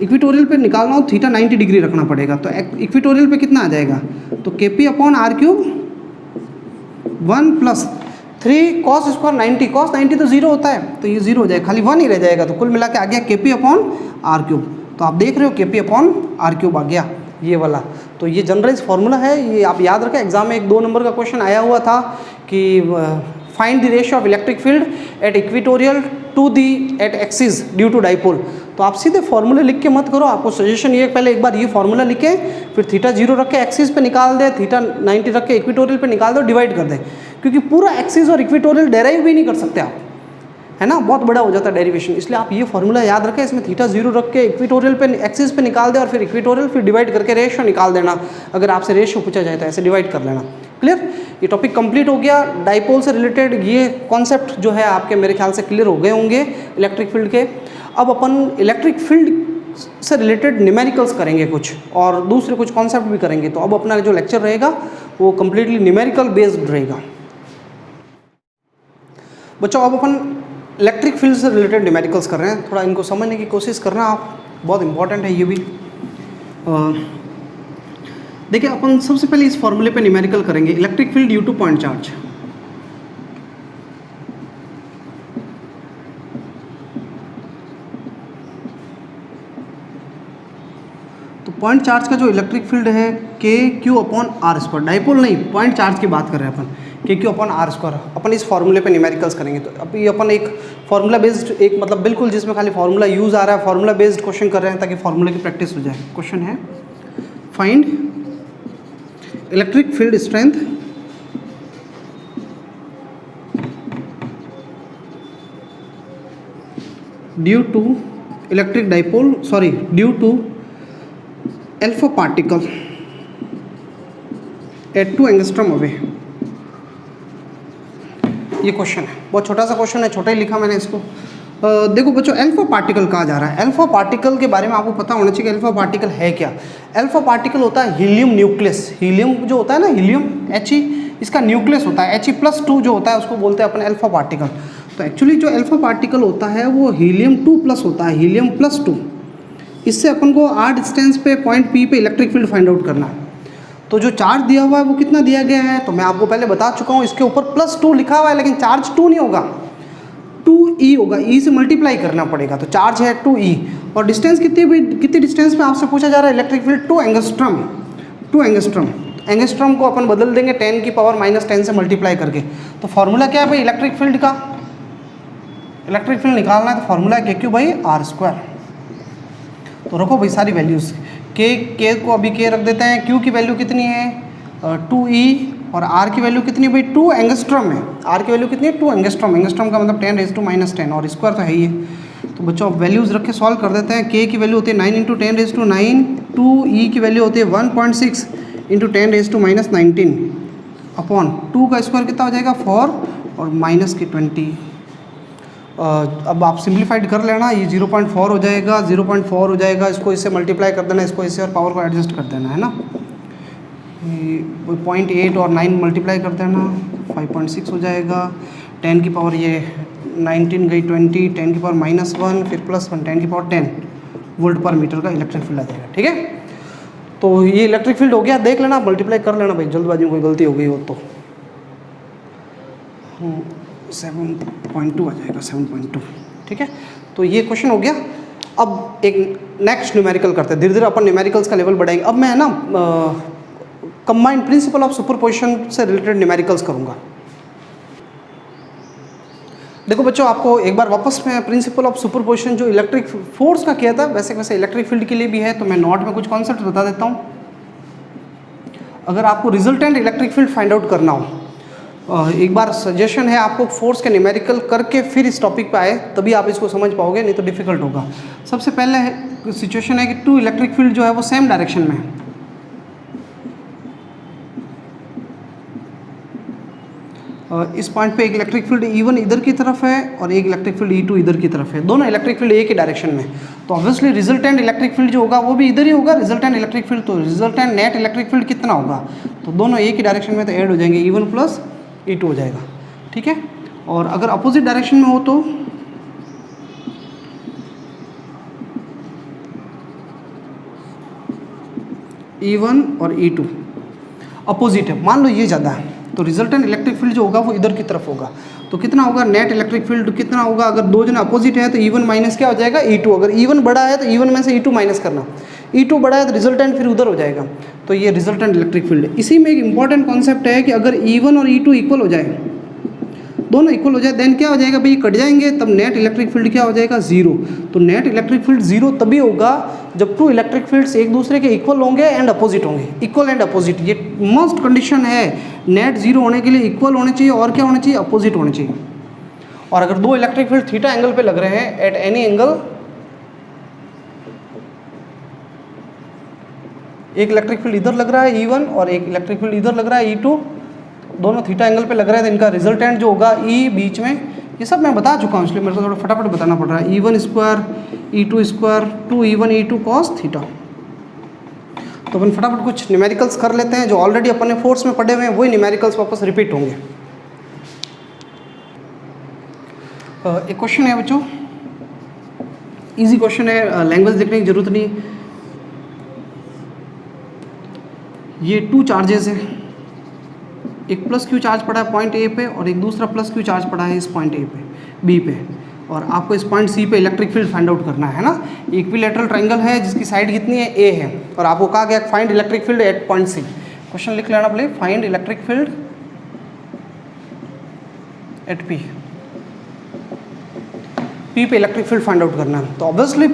इक्वेटोरियल पे निकालना हो थीटा 90 डिग्री रखना पड़ेगा, तो इक्वेटोरियल पे कितना आ जाएगा, तो K P upon R cube 1 + 3 cos square 90, cos 90 तो 0 होता है तो ये 0 हो जाएगा, खाली 1 ही रह जाएगा, तो कुल मिला के आ गया के पी अपॉन आर क्यूब। तो आप देख रहे हो के पी अपॉन आर क्यूब आ गया ये वाला। तो ये जनरलाइज फार्मूला है, ये आप याद रखें। एग्जाम में 1-2 नंबर का क्वेश्चन आया हुआ था कि find the ratio of electric field at equatorial to the at axis due to dipole. तो आप सीधे फॉर्मूले लिख के मत करो, आपको सजेशन ये पहले एक बार ये फॉर्मूला लिखे, फिर थीटा 0 रख के एक्सिस पे निकाल दे, थीटा 90 रख के इक्वेटोरियल पे निकाल दो, डिवाइड कर दे, क्योंकि पूरा एक्सिस और इक्वेटोरियल डेराइव भी नहीं कर सकते आप, है ना, बहुत बड़ा हो जाता है डेरिवेशन। इसलिए आप ये फॉर्मूला याद रखें, इसमें थीटा 0 रख के इक्वेटोरियल पे एक्सिस पे निकाल दे और फिर इक्वेटोरियल फिर डिवाइड करके रेशियो निकाल देना। अगर आपसे रेशियो पूछा जाए तो ऐसे डिवाइड कर लेना। क्लियर, ये टॉपिक कंप्लीट हो गया। डाइपोल से रिलेटेड ये कॉन्सेप्ट जो है आपके मेरे ख्याल से क्लियर हो गए होंगे इलेक्ट्रिक फील्ड के। अब अपन इलेक्ट्रिक फील्ड से रिलेटेड न्यूमेरिकल्स करेंगे कुछ, और दूसरे कुछ कॉन्सेप्ट भी करेंगे। तो अब अपना जो लेक्चर रहेगा वो कम्प्लीटली न्यूमेरिकल बेस्ड रहेगा। बच्चों अब अपन इलेक्ट्रिक फील्ड से रिलेटेड न्यूमेरिकल्स कर रहे हैं, थोड़ा इनको समझने की कोशिश करना आप, बहुत इंपॉर्टेंट है ये भी। देखिए अपन सबसे पहले इस फॉर्मूले पे न्यूमेरिकल करेंगे, electric field due two point charge. तो पॉइंट चार्ज का जो इलेक्ट्रिक फील्ड है KQ/R², डाइपोल नहीं, पॉइंट चार्ज की बात कर रहे हैं अपन, KQ/R²। अपन इस फॉर्मूले पे न्यूमेरिकल्स करेंगे। तो अभी अपन एक फार्मूला बेस्ड, एक मतलब बिल्कुल जिसमें खाली फार्मूला यूज़ आ रहा है, फार्मूला बेस्ड क्वेश्चन कर रहे हैं ताकि फार्मूले की प्रैक्टिस हो जाए। क्वेश्चन है find electric field strength due to electric dipole, sorry due to alpha particle at 2 angstrom away. ये क्वेश्चन है, बहुत छोटा सा क्वेश्चन है, छोटा ही लिखा मैंने इसको। देखो बच्चों, अल्फा पार्टिकल कहा जा रहा है। अल्फा पार्टिकल के बारे में आपको पता होना चाहिए कि अल्फा पार्टिकल है क्या। अल्फा पार्टिकल होता है हीलियम न्यूक्लियस, हीलियम जो होता है ना, हीलियम He, इसका न्यूक्लियस होता है, He+2 जो होता है उसको बोलते हैं अपन अल्फा पार्टिकल। तो एक्चुअली जो अल्फा पार्टिकल होता है वो हीलियम-2+ होता है, हीलियम+2। इससे अपन को r डिस्टेंस पे पॉइंट P पे इलेक्ट्रिक फील्ड फाइंड आउट करना है। तो जो चार्ज दिया हुआ है वो कितना दिया गया है, तो मैं आपको पहले बता चुका हूँ, इसके ऊपर +2 लिखा हुआ है, लेकिन चार्ज 2 नहीं होगा, 2e होगा, e से मल्टीप्लाई करना पड़ेगा। तो चार्ज है 2e, और डिस्टेंस कितनी डिस्टेंस पे आपसे पूछा जा रहा है electric field, 2 angstrom. 2 angstrom, angstrom को अपन बदल देंगे 10⁻⁻10 से मल्टीप्लाई करके। तो फार्मूला क्या है भाई इलेक्ट्रिक फील्ड का, इलेक्ट्रिक फील्ड निकालना है तो फार्मूला है KQ/R²। तो रखो भाई सारी वैल्यूज़, के को अभी के रख देते हैं, Q की वैल्यू कितनी है 2e, और R की वैल्यू कितनी है भाई 2 एंगस्ट्रॉम है। R की वैल्यू कितनी है 2 एंगस्ट्रॉम, एंगस्ट्रॉम का मतलब 10⁻⁻10, और स्क्वायर तो है ही है। तो बच्चों अब वैल्यूज़ रख के सॉल्व कर देते हैं। K की वैल्यू होती है 9 × 10⁹, 2e की वैल्यू होती है 1.6 × 10⁻19 अपॉन 2 का स्क्वायर कितना हो जाएगा 4 और -20। अब आप सिंप्लीफाइड कर लेना, ये 0.4 हो जाएगा, 0.4 हो जाएगा, इसको इससे मल्टीप्लाई कर देना, इसको इससे, और पावर को एडजस्ट कर देना, है ना। 0.8 और 9 मल्टीप्लाई कर देना, 5.6 हो जाएगा। 10 की पावर ये 19 गई 20, 10 की पावर -1 फिर +1, 10 की पावर 10 वोल्ट पर मीटर का इलेक्ट्रिक फील्ड आ जाएगा। ठीक है, तो ये इलेक्ट्रिक फील्ड हो गया, देख लेना, मल्टीप्लाई कर लेना भाई, जल्दबाजी में कोई गलती हो गई हो तो। 7.2 आ जाएगा, 7.2। ठीक है, तो ये क्वेश्चन हो गया। अब एक नेक्स्ट न्यूमेरिकल करते हैं, धीरे धीरे अपन न्यूमेरिकल्स का लेवल बढ़ाएंगे। अब मैं ना कंबाइंड प्रिंसिपल ऑफ सुपरपोजिशन से रिलेटेड न्यूमेरिकल्स करूँगा। देखो बच्चों, आपको एक बार वापस में प्रिंसिपल ऑफ सुपरपोजिशन जो इलेक्ट्रिक फोर्स का किया था, वैसे वैसे इलेक्ट्रिक फील्ड के लिए भी है, तो मैं नोट में कुछ कॉन्सेप्ट बता देता हूँ। अगर आपको resultant electric field find out करना हो, एक बार सजेशन है आपको फोर्स के न्यूमेरिकल करके फिर इस टॉपिक पे आए, तभी आप इसको समझ पाओगे, नहीं तो डिफिकल्ट होगा। सबसे पहले सिचुएशन है कि टू इलेक्ट्रिक फील्ड जो है वो सेम डायरेक्शन में है। इस पॉइंट पे एक इलेक्ट्रिक फील्ड E1 इधर की तरफ है और एक इलेक्ट्रिक फील्ड E2 इधर की तरफ है, दोनों इलेक्ट्रिक फील्ड एक ही डायरेक्शन में। तो ऑब्वियसली रिजल्टेंट इलेक्ट्रिक फील्ड जो होगा वो भी इधर ही होगा, रिजल्टेंट इलेक्ट्रिक फील्ड। तो रिजल्टेंट नेट इलेक्ट्रिक फील्ड कितना होगा, तो दोनों एक ही डायरेक्शन में तो ऐड हो जाएंगे, E1 प्लस E2 हो जाएगा, ठीक है। और अगर अपोजिट डायरेक्शन में हो तो E1 और E2 अपोजिट है, मान लो ये ज़्यादा है, तो रिजल्टेंट इलेक्ट्रिक फील्ड जो होगा वो इधर की तरफ होगा। तो कितना होगा नेट इलेक्ट्रिक फील्ड कितना होगा, अगर दो जने अपोजिट है तो E1 माइनस क्या हो जाएगा E2। अगर E1 बड़ा है तो E1 में से E2 माइनस करना, E2 बड़ा है तो रिजल्टेंट फिर उधर हो जाएगा। तो ये रिजल्टेंट इलेक्ट्रिक फील्ड है। इसी में एक इंपॉर्टेंट कॉन्सेप्ट है कि अगर E1 और E2 इक्वल हो जाए, दोनों इक्वल हो जाए, देन क्या हो जाएगा भाई, कट जाएंगे, तब नेट इलेक्ट्रिक फील्ड क्या हो जाएगा 0। तो नेट इलेक्ट्रिक फील्ड 0 तभी होगा जब टू इलेक्ट्रिक फील्ड्स एक दूसरे के इक्वल होंगे एंड अपोजिट होंगे, इक्वल एंड अपोजिट। ये मस्ट कंडीशन है, नेट 0 होने के लिए इक्वल होने चाहिए और क्या होने चाहिए, अपोजिट होने चाहिए। और अगर दो इलेक्ट्रिक फील्ड थीटा एंगल पे लग रहे हैं एट एनी एंगल, एक इलेक्ट्रिक फील्ड इधर लग रहा है E1 और एक इलेक्ट्रिक फील्ड इधर लग रहा है E2, दोनों थीटा एंगल पे लग रहे हैं, तो इनका रिजल्टेंट जो होगा E बीच में, ये सब मैं बता चुका हूँ, इसलिए मेरे को थोड़ा फटाफट बताना पड़ रहा है। E1 square E2 square 2E1 E2 cos theta. तो अपन फटाफट कुछ न्यूमेरिकल्स कर लेते हैं, जो ऑलरेडी अपन ने फोर्स में पढ़े हुए हैं वही न्यूमेरिकल्स वापस रिपीट होंगे। एक क्वेश्चन है बच्चों, इजी क्वेश्चन है, लैंग्वेज देखने की जरूरत नहीं। ये 2 चार्जेस हैं, एक प्लस क्यू चार्ज पड़ा है पॉइंट ए पे और एक दूसरा प्लस क्यू चार्ज पड़ा है इस पॉइंट ए पे बी पे, और आपको इस पॉइंट सी पे इलेक्ट्रिक फील्ड फाइंड आउट करना है ना। इक्विलैटरल ट्रायंगल है जिसकी साइड कितनी है, ए है, और आपको कहा गया find electric field at point C. Question लिख लेना please, find electric field at P. P पे इलेक्ट्रिक फील्ड फाइंड आउट करना है, तो ऑब्वियसली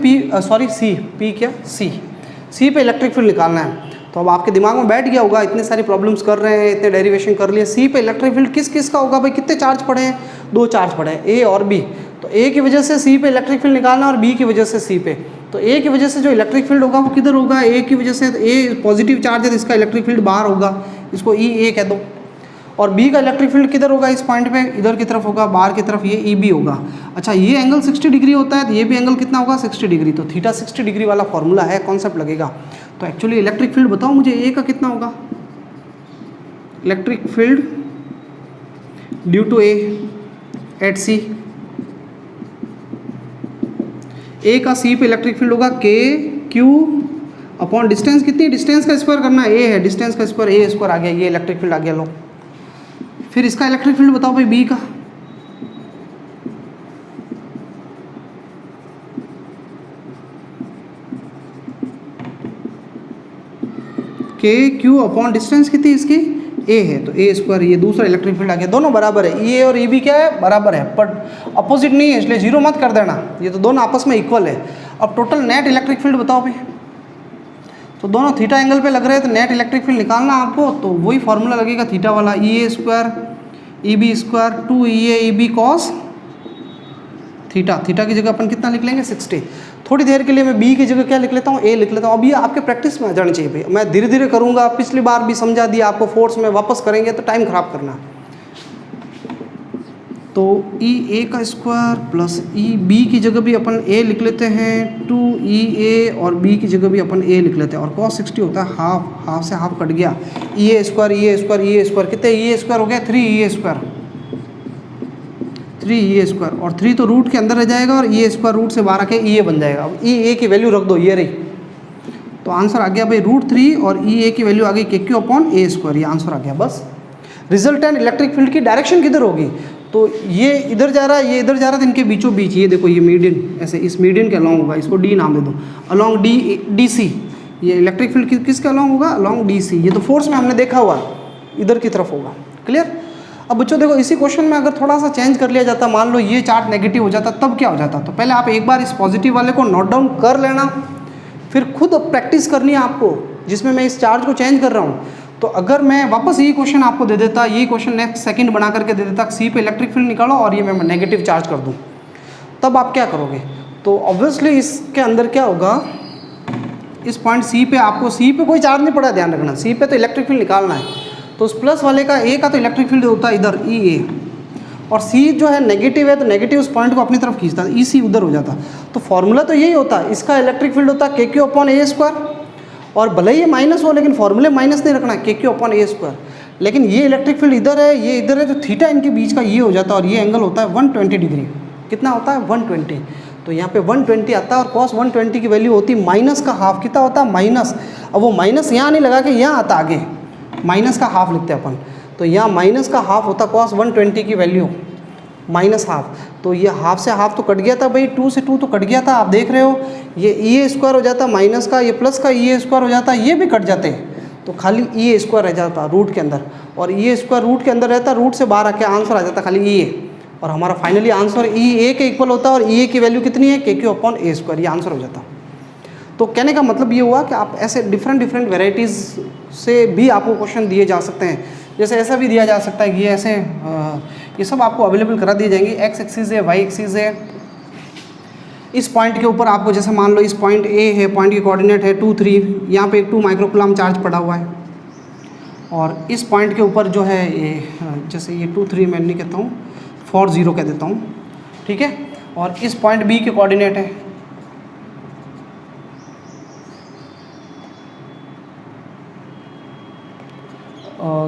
सी पे इलेक्ट्रिक फील्ड निकालना है। तो अब आपके दिमाग में बैठ गया होगा, इतने सारी प्रॉब्लम्स कर रहे हैं, इतने डेरिवेशन कर लिए, सी पे इलेक्ट्रिक फील्ड किस किस का होगा भाई, कितने चार्ज पड़े हैं, 2 चार्ज पड़े हैं, ए और बी। तो ए की वजह से सी पे इलेक्ट्रिक फील्ड निकालना और बी की वजह से सी पे। तो ए की वजह से जो इलेक्ट्रिक फील्ड होगा वो किधर होगा, ए की वजह से, ए पॉजिटिव चार्ज है तो इसका इलेक्ट्रिक फील्ड बाहर होगा, इसको ई ए कह दो। और बी का इलेक्ट्रिक फील्ड किधर होगा, इस पॉइंट पे इधर की तरफ होगा, बाहर की तरफ, ये ई बी होगा। अच्छा, ये एंगल 60 डिग्री होता है तो ये भी एंगल कितना होगा 60 डिग्री। तो थीटा 60 डिग्री वाला फॉर्मूला है, कॉन्सेप्ट लगेगा। तो एक्चुअली इलेक्ट्रिक फील्ड बताओ मुझे ए का कितना होगा, electric field due to A at C. A का सी पे इलेक्ट्रिक फील्ड होगा के क्यू अपॉन डिस्टेंस, कितनी डिस्टेंस का स्क्वायर करना है, ए है, डिस्टेंस का स्क्वायर, ए स्क्वायर आ गया, ये इलेक्ट्रिक फील्ड आ गया। लो फिर इसका इलेक्ट्रिक फील्ड बताओ भाई बी का, के क्यू अपॉन डिस्टेंस कितनी इसकी, ए है, तो ए स्क्वायर, ये दूसरा इलेक्ट्रिक फील्ड आ गया। दोनों बराबर है, ए और ई बी क्या है, बराबर है, बट अपोजिट नहीं है, इसलिए 0 मत कर देना, ये तो दोनों आपस में इक्वल है। अब टोटल नेट इलेक्ट्रिक फील्ड बताओ भाई, तो दोनों थीटा एंगल पे लग रहे हैं तो नेट इलेक्ट्रिक फील्ड निकालना आपको, तो वही फॉर्मूला लगेगा थीटा वाला, E A square E B square 2 E A E B cos theta. Theta की जगह अपन कितना लिख लेंगे 60। थोड़ी देर के लिए मैं बी की जगह क्या लिख लेता हूँ, ए लिख लेता हूँ। अब ये आपके प्रैक्टिस में आ जाना चाहिए भाई, मैं धीरे धीरे करूँगा, पिछली बार भी समझा दिया आपको, फोर्स में वापस करेंगे तो टाइम खराब करना। तो ई ए का स्क्वायर प्लस ई बी की जगह भी अपन ए लिख लेते हैं 2 ई ए, और बी की जगह भी अपन ए लिख लेते हैं, और cos 60 होता है हाफ, हाफ से हाफ कट गया, ई A square E A square E A square, कितने ई ए स्क्वायर हो गया 3 ई A square, 3 E A square, और 3 तो रूट के अंदर रह जाएगा और ई ए स्क्वायर रूट से बाहर आके ई ए बन जाएगा। अब ई ए की वैल्यू रख दो, ये रही, तो आंसर आ गया भाई √3, और ई ए की वैल्यू आ गई के क्यू अपॉन ए स्क्वायर, ये आंसर आ गया। बस रिजल्टेंट इलेक्ट्रिक फील्ड की डायरेक्शन किधर होगी, तो ये इधर जा रहा है, ये इधर जा रहा है, तो इनके बीचों बीच ये देखो ये मीडियन, ऐसे इस मीडियन के अलॉन्ग होगा, इसको डी नाम दे दो, अलॉन्ग डी सी। ये इलेक्ट्रिक फील्ड किसके अलॉन्ग होगा? Along D C. ये तो फोर्स में हमने देखा हुआ इधर की तरफ होगा। क्लियर? अब बच्चों देखो इसी क्वेश्चन में अगर थोड़ा सा चेंज कर लिया जाता, मान लो ये चार्ज नेगेटिव हो जाता, तब क्या हो जाता? तो पहले आप एक बार इस पॉजिटिव वाले को नोट डाउन कर लेना, फिर खुद प्रैक्टिस करनी है आपको, जिसमें मैं इस चार्ज को चेंज कर रहा हूँ। तो अगर मैं वापस यही क्वेश्चन आपको दे देता, यही क्वेश्चन नेक्स्ट सेकंड बना करके दे देता, सी पे इलेक्ट्रिक फील्ड निकालो और ये मैं नेगेटिव चार्ज कर दूँ, तब आप क्या करोगे? तो ऑब्वियसली इसके अंदर क्या होगा, इस पॉइंट सी पे आपको, सी पे कोई चार्ज नहीं पड़ा, ध्यान रखना, सी पे तो इलेक्ट्रिक फील्ड निकालना है। तो उस प्लस वाले का ए का तो इलेक्ट्रिक फील्ड होता है इधर ई ए, और सी जो है नेगेटिव है, तो नेगेटिव उस पॉइंट को अपनी तरफ खींचता है, ई सी उधर हो जाता। तो फॉर्मूला तो यही होता है, इसका इलेक्ट्रिक फील्ड होता है के क्यू अपॉन ए स्क्वायर, और भले ही ये माइनस हो लेकिन फॉर्मूले माइनस नहीं रखना, के क्यू अपॉन ए स्क्वायर। लेकिन ये इलेक्ट्रिक फील्ड इधर है, ये इधर है, तो थीटा इनके बीच का ये हो जाता है, और ये एंगल होता है 120 डिग्री। कितना होता है? 120। तो यहाँ पे 120 आता है, और कॉस 120 की वैल्यू होती है माइनस का हाफ। कितना होता है? माइनस। अब वो माइनस यहाँ नहीं लगा के यहाँ आता आगे, माइनस का हाफ लिखते हैं अपन, तो यहाँ माइनस का हाफ होता कॉस 120 की वैल्यू माइनस हाफ। तो ये हाफ से हाफ तो कट गया था भाई, 2 से 2 तो कट गया था, आप देख रहे हो। ये ई ए स्क्वायर हो जाता माइनस का, ये प्लस का ई ए स्क्वायर हो जाता, ये भी कट जाते हैं, तो खाली ई ए स्क्वायर रह जाता रूट के अंदर, और ई ए स्क्वायर रूट के अंदर रहता, रूट से बाहर आके आंसर आ जाता खाली ई ए, और हमारा फाइनली आंसर ई ए के इक्वल होता है, और ई ए की वैल्यू कितनी है? के क्यू अपॉन ए स्क्वायर, ये आंसर हो जाता। तो कहने का मतलब ये हुआ कि आप ऐसे डिफरेंट वेराइटीज़ से भी आपको क्वेश्चन दिए जा सकते हैं। जैसे ऐसा भी दिया जा सकता है कि ये ऐसे ये सब आपको अवेलेबल करा दिए जाएंगे। एक्स एक्सिस है, वाई एक्सिस है, इस पॉइंट के ऊपर आपको, जैसे मान लो इस पॉइंट ए है, पॉइंट की कोऑर्डिनेट है 2 3, यहाँ पे एक 2 माइक्रोकूलम चार्ज पड़ा हुआ है, और इस पॉइंट के ऊपर जो है ये, जैसे ये 2 3 मैं नहीं कहता हूँ, 4 0 कह देता हूँ, ठीक है। और इस पॉइंट बी के कोऑर्डिनेट है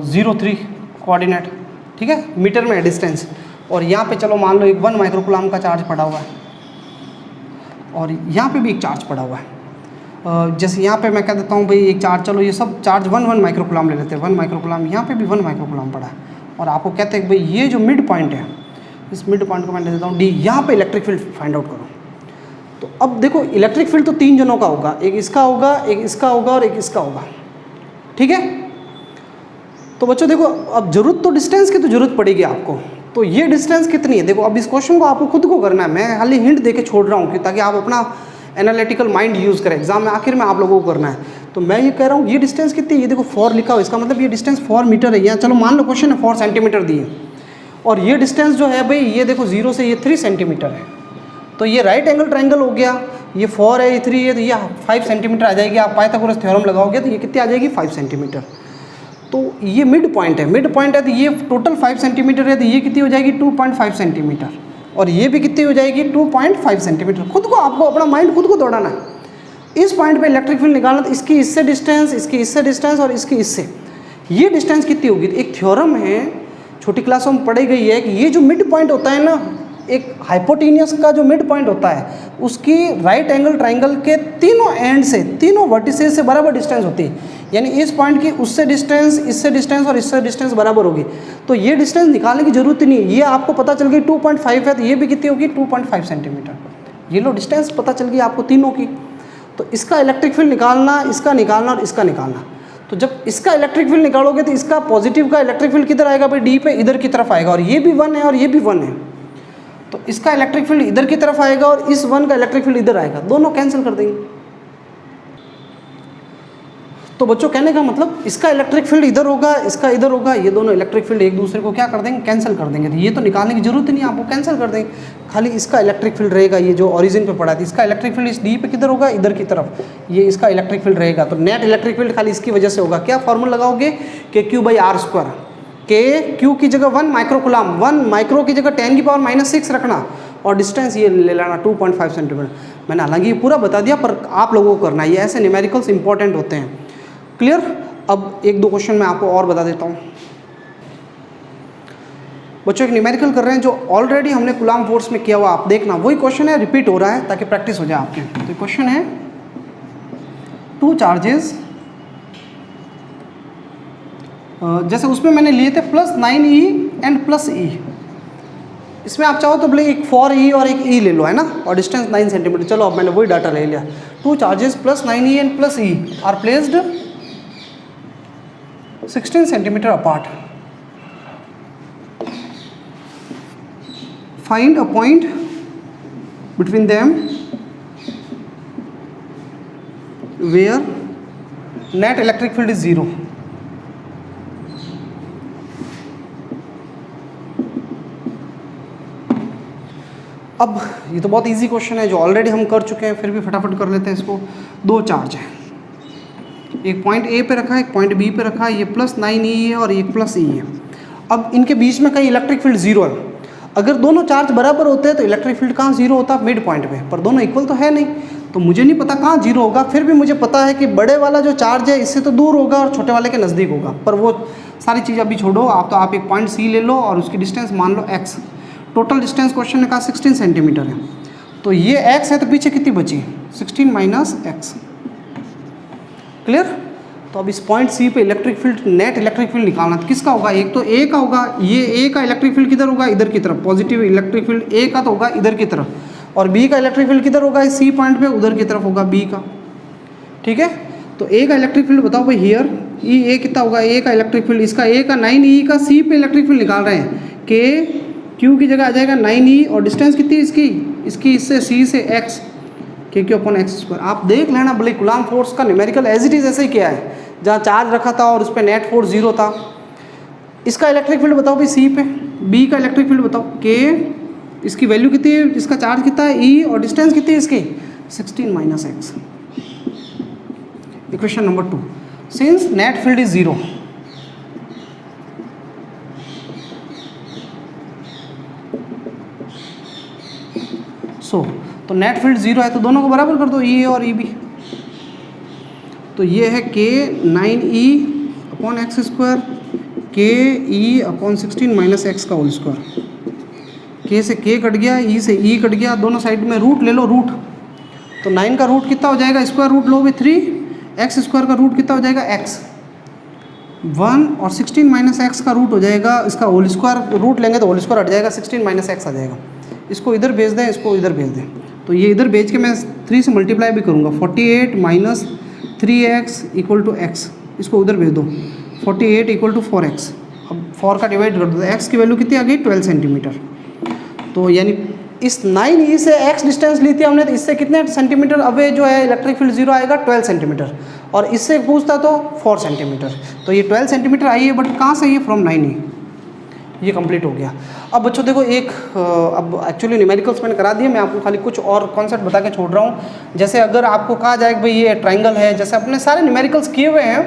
0 3 कोऑर्डिनेट, ठीक है, मीटर में है डिस्टेंस। और यहाँ पे चलो मान लो एक 1 माइक्रोकूलम का चार्ज पड़ा हुआ है, और यहाँ पे भी एक चार्ज पड़ा हुआ है। जैसे यहाँ पे मैं कह देता हूँ भाई एक चार्ज, चलो ये सब चार्ज 1 माइक्रोकूलम ले लेते हैं, 1 माइक्रोकूलम, यहाँ पे भी 1 माइक्रोकूलम पड़ा है, और आपको कहते हैं भाई ये जो मिड पॉइंट है, इस मिड पॉइंट को मैं ले देता हूँ डी, यहाँ पे इलेक्ट्रिक फील्ड फाइंड आउट करो। तो अब देखो इलेक्ट्रिक फील्ड तो 3 जनों का होगा, एक इसका होगा, एक इसका होगा, और एक इसका होगा, ठीक है। तो बच्चों देखो अब जरूरत तो डिस्टेंस की तो जरूरत पड़ेगी आपको। तो ये डिस्टेंस कितनी है, देखो अब इस क्वेश्चन को आपको खुद को करना है, मैं खाली हिंट देके छोड़ रहा हूँ कि ताकि आप अपना एनालिटिकल माइंड यूज़ करें, एग्जाम में आखिर में आप लोगों को करना है। तो मैं ये कह रहा हूँ ये डिस्टेंस कितनी है, ये देखो 4 लिखा हो, इसका मतलब ये डिस्टेंस 4 मीटर है। यहाँ चलो मान लो क्वेश्चन है 4 सेंटीमीटर दिए, और ये डिस्टेंस जो है भाई ये देखो 0 से ये 3 सेंटीमीटर है। तो ये राइट एंगल ट्रायंगल हो गया, ये 4 है, ये 3 है, तो ये 5 सेंटीमीटर आ जाएगी। आप पाइथागोरस थ्योरम लगाओगे तो ये कितनी आ जाएगी? 5 सेंटीमीटर। तो ये मिड पॉइंट है, मिड पॉइंट है, तो ये टोटल 5 सेंटीमीटर है, तो ये कितनी हो जाएगी? 2.5 सेंटीमीटर, और ये भी कितनी हो जाएगी? 2.5 सेंटीमीटर। खुद को आपको अपना माइंड खुद को दौड़ाना है। इस पॉइंट पे इलेक्ट्रिक फील्ड निकालना, तो इसकी इससे डिस्टेंस, इसकी इससे डिस्टेंस, और इसकी इससे, ये डिस्टेंस कितनी होगी? एक थ्योरम है, छोटी क्लासों में पढ़ी गई है कि ये जो मिड पॉइंट होता है ना, एक हाइपोटेनियस का जो मिड पॉइंट होता है, उसकी राइट एंगल ट्रायंगल के तीनों एंड से, तीनों वर्टिसेस से बराबर डिस्टेंस होती है। यानी इस पॉइंट की उससे डिस्टेंस, इससे डिस्टेंस और इससे डिस्टेंस बराबर होगी। तो ये डिस्टेंस निकालने की जरूरत ही नहीं है, ये आपको पता चल गई 2.5 है, तो ये भी कितनी होगी? 2.5 सेंटीमीटर। ये लो डिस्टेंस पता चल गई आपको तीनों की। तो इसका इलेक्ट्रिक फील्ड निकालना, इसका निकालना और इसका निकालना। तो जब इसका इलेक्ट्रिक फील्ड निकालोगे तो इसका पॉजिटिव का इलेक्ट्रिक फील्ड किधर आएगा भाई? डी पे, इधर की तरफ आएगा, और ये भी 1 है और ये भी 1 है, तो इसका इलेक्ट्रिक फील्ड इधर की तरफ आएगा और इस 1 का इलेक्ट्रिक फील्ड इधर आएगा, दोनों कैंसिल कर देंगे। तो बच्चों कहने का मतलब इसका इलेक्ट्रिक फील्ड इधर होगा, इसका इधर होगा, ये दोनों इलेक्ट्रिक फील्ड एक दूसरे को क्या कर देंगे? कैंसिल कर देंगे। तो ये तो निकालने की जरूरत ही नहीं, आपको कैंसिल कर देंगे। खाली इसका इलेक्ट्रिक फील्ड रहेगा, ये जो ओरिजिन पे पड़ा था, इसका इलेक्ट्रिक फील्ड इस डी पे किधर होगा? इधर की तरफ, ये इसका इलेक्ट्रिक फील्ड रहेगा। तो नेट इलेक्ट्रिक फील्ड खाली इसकी वजह से होगा। क्या फॉर्मूला लगाओगे? के क्यू बाई आर स्क्वायर। के क्यू की जगह 1 माइक्रोकूलम, 1 माइक्रो की जगह 10⁻⁻6 रखना, और डिस्टेंस ये ले लेना 2.5 सेंटीमीटर। मैंने हालांकि ये पूरा बता दिया, पर आप लोगों को करना है, ये ऐसे न्यूमेरिकल्स इंपॉर्टेंट होते हैं। क्लियर? अब 1-2 क्वेश्चन मैं आपको और बता देता हूँ। बच्चों एक न्यूमेरिकल कर रहे हैं जो ऑलरेडी हमने कूलम्ब फोर्स में किया हुआ, आप देखना वही क्वेश्चन है, रिपीट हो रहा है ताकि प्रैक्टिस हो जाए आपके। तो क्वेश्चन है 2 चार्जेस, जैसे उसमें मैंने लिए थे +9e एंड +e, इसमें आप चाहो तो बोले एक फॉर ई और एक ई ले लो, है ना, और डिस्टेंस 9 सेंटीमीटर। चलो अब मैंने वही डाटा ले लिया। 2 charges plus 9e and plus E are placed 16 centimetre apart. Find a point between them where net electric field is 0। अब ये तो बहुत इजी क्वेश्चन है जो ऑलरेडी हम कर चुके हैं, फिर भी फटाफट कर लेते हैं इसको। 2 चार्ज है, एक पॉइंट ए पे रखा है, एक पॉइंट बी पे रखा है, ये प्लस 9e है और ये प्लस ई है। अब इनके बीच में कहीं इलेक्ट्रिक फील्ड 0 है। अगर दोनों चार्ज बराबर होते हैं तो इलेक्ट्रिक फील्ड कहाँ 0 होता, मिड पॉइंट पे, पर दोनों इक्वल तो है नहीं, तो मुझे नहीं पता कहाँ 0 होगा। फिर भी मुझे पता है कि बड़े वाला जो चार्ज है इससे तो दूर होगा और छोटे वाले के नज़दीक होगा, पर वो सारी चीज़ अभी छोड़ो। आप एक पॉइंट सी ले लो और उसकी डिस्टेंस मान लो x। टोटल डिस्टेंस क्वेश्चन ने कहा 16 सेंटीमीटर है, तो ये x है तो पीछे कितनी बची, 16 माइनस x। क्लियर। तो अब इस पॉइंट सी पे electric field, net electric field निकालना, तो किसका होगा, एक तो ए का होगा। ये ए का इलेक्ट्रिक फील्ड किधर होगा, इधर की तरफ, पॉजिटिव इलेक्ट्रिक फील्ड ए का तो होगा इधर की तरफ, और बी का इलेक्ट्रिक फील्ड किधर होगा, इस सी पॉइंट पे उधर की तरफ होगा बी का। ठीक है, तो ए का इलेक्ट्रिक फील्ड बताओ भाई, हियर ई ए कितना होगा, ए का इलेक्ट्रिक फील्ड, इसका ए का 9e का सी पे इलेक्ट्रिक फील्ड निकाल रहे हैं, के क्यू की जगह आ जाएगा 9e और डिस्टेंस कितनी इसकी इससे सी से x, के क्यू अपॉन एक्स स्क्वायर। आप देख लेना भले कूलॉम फोर्स का न्यूमेरिकल एज इट इज़ ऐसे ही किया है, जहाँ चार्ज रखा था और उस पर नेट फोर्स 0 था। इसका इलेक्ट्रिक फील्ड बताओ भाई सी पे, बी का इलेक्ट्रिक फील्ड बताओ, के इसकी वैल्यू कितनी है, इसका चार्ज कितना है ई और डिस्टेंस कितनी है इसकी 16 minus x. Equation number 2, since net field is 0, तो नेट फील्ड 0 है तो दोनों को बराबर कर दो, ई और ई बी। तो ये है के 9e अपॉन एक्स स्क्वायर, के ई अपॉन 16 माइनस एक्स का होल स्क्वायर। के से के कट गया, ई से ई कट गया, दोनों साइड में रूट ले लो, रूट। तो 9 का रूट कितना हो जाएगा, स्क्वायर रूट लो भी 3, एक्स स्क्वायर का रूट कितना हो जाएगा x 1, और 16 माइनस एक्स का रूट हो जाएगा, इसका होल स्क्वायर रूट लेंगे तो होल स्क्वायर हट जाएगा, 16 माइनस एक्स आ जाएगा। इसको इधर भेज दें, इसको इधर भेज दें, तो ये इधर भेज के मैं 3 से मल्टीप्लाई भी करूँगा, 48 minus 3x equal to x, इसको उधर भेज दो, 48 इक्वल टू 4x। अब 4 का डिवाइड कर दो, x की वैल्यू कितनी आ गई 12 सेंटीमीटर। तो यानी इस 9e से x डिस्टेंस ली थी हमने, तो इससे कितने सेंटीमीटर अवे जो है इलेक्ट्रिक फील्ड 0 आएगा 12 सेंटीमीटर, और इससे पूछता तो 4 सेंटीमीटर। तो ये 12 सेंटीमीटर आई है, बट कहाँ से, ये फ्रॉम 9e। ये कंप्लीट हो गया। अब बच्चों देखो एक अब एक्चुअली न्यूमेरिकल्स मैंने करा दिए, मैं आपको खाली कुछ और कॉन्सेप्ट बता के छोड़ रहा हूँ। जैसे अगर आपको कहा जाए कि भाई ये ट्राइंगल है, जैसे अपने सारे न्यूमेरिकल्स किए हुए हैं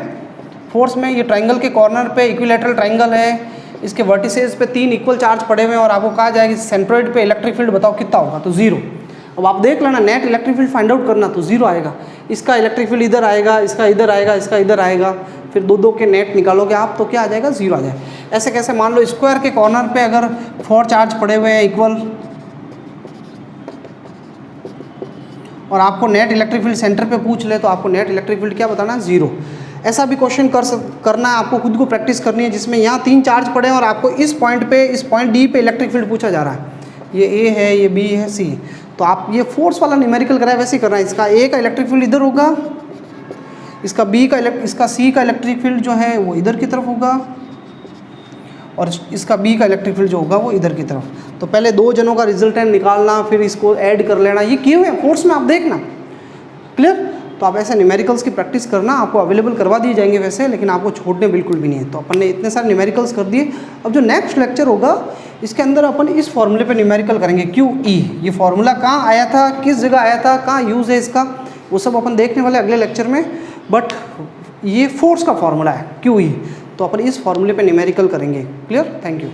फोर्स में, ये ट्राइंगल के कॉर्नर पे इक्विलैटरल ट्राइंगल है, इसके वर्टिसेस पे 3 इक्वल चार्ज पड़े हुए हैं, और आपको कहा जाए कि सेंट्रोइड पे इलेक्ट्रिक फील्ड बताओ कितना होगा, तो 0। अब आप देख लेना, net electric field find out करना, तो 0 आएगा। इसका इलेक्ट्रिक फील्ड इधर आएगा, इसका इधर आएगा, इसका इधर आएगा, फिर दो के नेट निकालोगे आप तो क्या आ जाएगा, 0 आ जाएगा। ऐसे कैसे, मान लो स्क्वायर के कॉर्नर पे अगर 4 चार्ज पड़े हुए हैं इक्वल, और आपको नेट इलेक्ट्रिक फील्ड सेंटर पे पूछ ले, तो आपको नेट इलेक्ट्रिक फील्ड क्या बताना है, 0। ऐसा भी क्वेश्चन करना है आपको, खुद को प्रैक्टिस करनी है, जिसमें यहाँ 3 चार्ज पड़े हैं और आपको इस पॉइंट पे, इस पॉइंट डी पे इलेक्ट्रिक फील्ड पूछा जा रहा है, ये ए है, ये बी है, सी। तो आप ये फोर्स वाला न्यूमेरिकल कराए वैसे ही करना है। इसका ए का इलेक्ट्रिक फील्ड इधर होगा, इसका बी का इसका सी का इलेक्ट्रिक फील्ड जो है वो इधर की तरफ होगा, और इसका बी का इलेक्ट्रिक फील्ड जो होगा वो इधर की तरफ। तो पहले 2 जनों का रिजल्टेंट निकालना, फिर इसको ऐड कर लेना, ये किए हुए हैं फोर्स में, आप देखना। क्लियर। तो आप ऐसे न्यूमेरिकल्स की प्रैक्टिस करना, आपको अवेलेबल करवा दिए जाएंगे वैसे, लेकिन आपको छोड़ने बिल्कुल भी नहीं है। तो अपन ने इतने सारे न्यूमेरिकल्स कर दिए। अब जो नेक्स्ट लेक्चर होगा इसके अंदर अपन इस फॉर्मूले पे न्यूमेरिकल करेंगे, QE। ये फार्मूला कहाँ आया था, किस जगह आया था, कहाँ यूज़ है इसका, वो सब अपन देखने वाले अगले लेक्चर में। बट ये फोर्स का फार्मूला है QE, तो अपन इस फार्मूले पे न्यूमेरिकल करेंगे। क्लियर। Thank you.